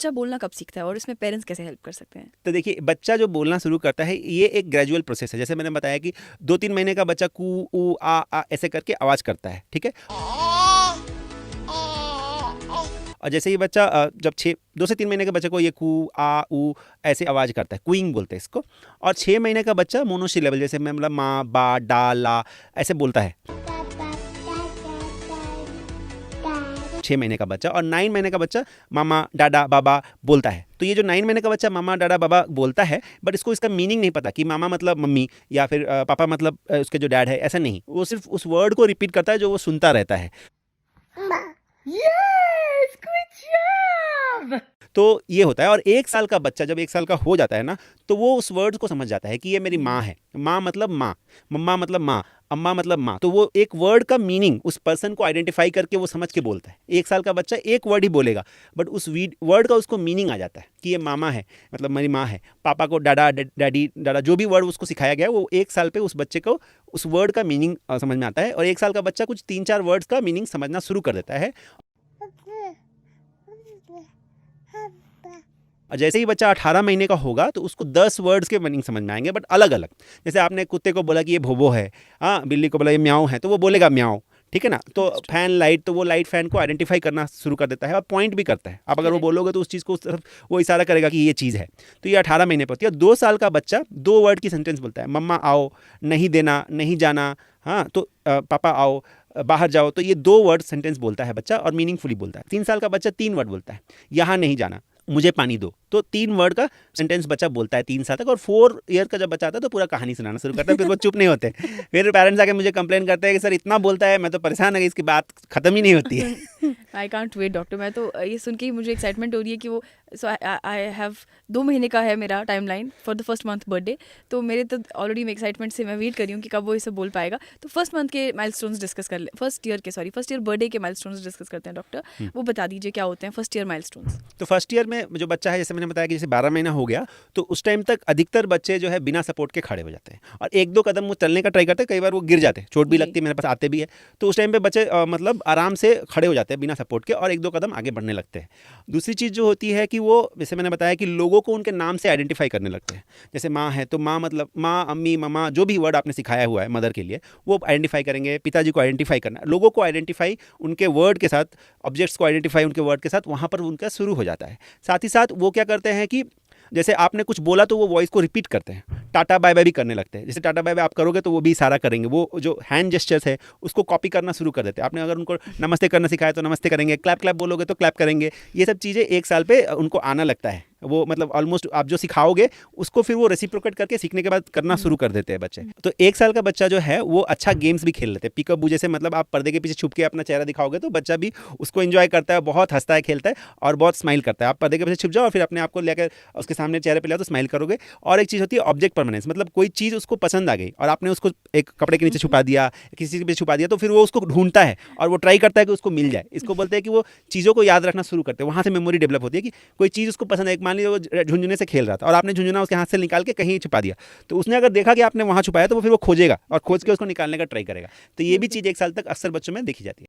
बच्चा बोलना कब सीखता है और इसमें पेरेंट्स कैसे हेल्प कर सकते हैं? तो देखिए, बच्चा जो बोलना शुरू करता है ये एक ग्रेजुअल प्रोसेस है। जैसे मैंने बताया कि 2-3 महीने का बच्चा कू ऊ आ ऐसे करके आवाज़ करता है, ठीक है। और जैसे ही बच्चा जब 2 से 3 महीने के बच्चे को ये कू आ ऊ ऐसे आवाज़ करता है, कूइंग बोलते हैं इसको। और 6 महीने का बच्चा मोनोसिलेबल, जैसे मैं मतलब माँ बा डा ला ऐसे बोलता है, 6 महीने का बच्चा। और 9 महीने का बच्चा मामा डाडा बाबा बोलता है। तो ये जो 9 महीने का बच्चा मामा डाडा बाबा बोलता है, बट इसको इसका मीनिंग नहीं पता कि मामा मतलब मम्मी या फिर पापा मतलब उसके जो डैड है, ऐसा नहीं। वो सिर्फ उस वर्ड को रिपीट करता है जो वो सुनता रहता है। Yes, good job. तो ये होता है। और 1 साल का बच्चा जब 1 साल का हो जाता है ना, तो वो उस वर्ड्स को समझ जाता है कि ये मेरी माँ है। माँ मतलब माँ, मम्मा मतलब माँ, अम्मा मतलब माँ। तो वो एक वर्ड का मीनिंग उस पर्सन को आइडेंटिफाई करके वो समझ के बोलता है। 1 साल का बच्चा एक वर्ड ही बोलेगा, बट उस वर्ड का उसको मीनिंग आ जाता है कि ये मामा है मतलब मेरी माँ है। पापा को डाडा डैडी डाडा, जो भी वर्ड उसको सिखाया गया वो 1 साल पे उस बच्चे को उस वर्ड का मीनिंग समझ में आता है। और 1 साल का बच्चा कुछ 3-4 वर्ड्स का मीनिंग समझना शुरू कर देता है। और जैसे ही बच्चा 18 महीने का होगा तो उसको 10 वर्ड्स के मीनिंग समझ में आएंगे, बट अलग अलग। जैसे आपने कुत्ते को बोला कि ये भोबो है, हाँ, बिल्ली को बोला ये म्याऊ है, तो वो बोलेगा म्याऊ, ठीक है ना। तो फैन लाइट, तो वो लाइट फैन को आइडेंटिफाई करना शुरू कर देता है और पॉइंट भी करता है। आप अगर वो बोलोगे तो उस चीज़ को उस तरफ वो इशारा करेगा कि ये चीज़ है। तो ये 18 महीने पर होती है। 2 साल का बच्चा 2 वर्ड की सेंटेंस बोलता है, मम्मा आओ, नहीं देना, नहीं जाना, हाँ, तो पापा आओ, बाहर जाओ। तो ये 2 वर्ड सेंटेंस बोलता है बच्चा और मीनिंगफुली बोलता है। 3 साल का बच्चा 3 वर्ड बोलता है, यहाँ नहीं जाना, मुझे पानी दो। तो 3 वर्ड का सेंटेंस बच्चा बोलता है 3 साल तक। और 4 ईयर का जब बच्चा आता है तो पूरा कहानी सुनाना शुरू करता है। फिर वो चुप नहीं होते। फिर पेरेंट्स आके मुझे कंप्लेन करते हैं कि सर इतना बोलता है, मैं तो परेशान है कि इसकी बात खत्म ही नहीं होती है। I can't wait doctor. मैं तो ये सुन के ही मुझे एक्साइटमेंट हो रही है कि वो सो आई हैव 2 महीने का है मेरा timeline for the first month birthday. तो मेरे तो ऑलरेडी मैं एक्साइटमेंट से मैं वेट कर रही हूँ कि कब वो इसे बोल पाएगा। तो फर्स्ट मंथ के माइलस्टोन्स डिस्कस कर ले, फर्स्ट ईयर बर्थडे के माइलस्टोन्स डिस्कस करते हैं डॉक्टर। वो बता दीजिए क्या होते हैं फर्स्ट ईयर माइलस्टोन्स। तो फर्स्ट ईयर में जो बच्चा है, जैसे मैंने बताया कि जैसे 12 महीना हो गया, तो उस टाइम तक अधिकतर बच्चे जो है बिना सपोर्ट के खड़े हो जाते हैं और 1-2 कदम वो चलने का ट्राई करते हैं। कई बार वो गिर जाते हैं, चोट भी लगती है, मेरे पास आते भी है। तो उस टाइम पे बच्चे मतलब आराम से खड़े हो जाते हैं बिना सपोर्ट के और 1-2 कदम आगे बढ़ने लगते हैं। दूसरी चीज़ जो होती है कि वो, जैसे मैंने बताया कि लोगों को उनके नाम से आइडेंटिफाई करने लगते हैं। जैसे माँ है तो माँ मतलब माँ, अम्मी, मम्मा, जो भी वर्ड आपने सिखाया हुआ है मदर के लिए वो आइडेंटिफाई करेंगे। पिताजी को आइडेंटिफाई करना, लोगों को आइडेंटिफाई उनके वर्ड के साथ, ऑब्जेक्ट्स को आइडेंटिफाई उनके वर्ड के साथ, वहाँ पर उनका शुरू हो जाता है। साथ ही साथ वो क्या करते हैं कि जैसे आपने कुछ बोला तो वो वॉइस को रिपीट करते हैं। टाटा बाय बाय भी करने लगते हैं। जैसे टाटा बाय बाय आप करोगे तो वो भी इशारा करेंगे। वो जो हैंड जेस्चर्स है उसको कॉपी करना शुरू कर देते हैं। आपने अगर उनको नमस्ते करना सिखाया तो नमस्ते करेंगे, क्लैप क्लैप बोलोगे तो क्लैप करेंगे। ये सब चीज़ें 1 साल पे उनको आना लगता है। वो मतलब ऑलमोस्ट आप जो सिखाओगे उसको फिर वो रेसिप्रोकेट करके सीखने के बाद करना शुरू कर देते हैं बच्चे। तो 1 साल का बच्चा जो है वो अच्छा गेम्स भी खेल लेते हैं। पिकअप जैसे मतलब आप पर्दे के पीछे छुप के अपना चेहरा दिखाओगे तो बच्चा भी उसको एंजॉय करता है, बहुत हंसता है, खेलता है और बहुत स्माइल करता है। आप पर्दे के पीछे छुप जाओ और फिर अपने आप को लेकर उसके सामने चेहरे पे लाओ तो स्माइल करोगे। और एक चीज़ होती है ऑब्जेक्ट परमानेंस, मतलब कोई चीज़ उसको पसंद आ गई और आपने उसको एक कपड़े के नीचे छुपा दिया, किसी के पीछे छुपा दिया, तो फिर वो उसको ढूंढता है और वो ट्राई करता है कि उसको मिल जाए। इसको बोलते हैं कि वो चीज़ों को याद रखना शुरू करते हैं। वहाँ से मेमोरी डेवलप होती है कि कोई चीज़ उसको पसंद है। एक मान लीजिए वो झुंझुने से खेल रहा था और आपने झुंझुना उसके हाथ से निकाल के कहीं छुपा दिया, तो उसने अगर देखा कि आपने वहाँ छुपाया तो वो फिर वो खोजेगा और खोज के उसको निकालने का ट्राई करेगा। तो ये भी चीज़ 1 साल तक अक्सर बच्चों में देखी जाती है।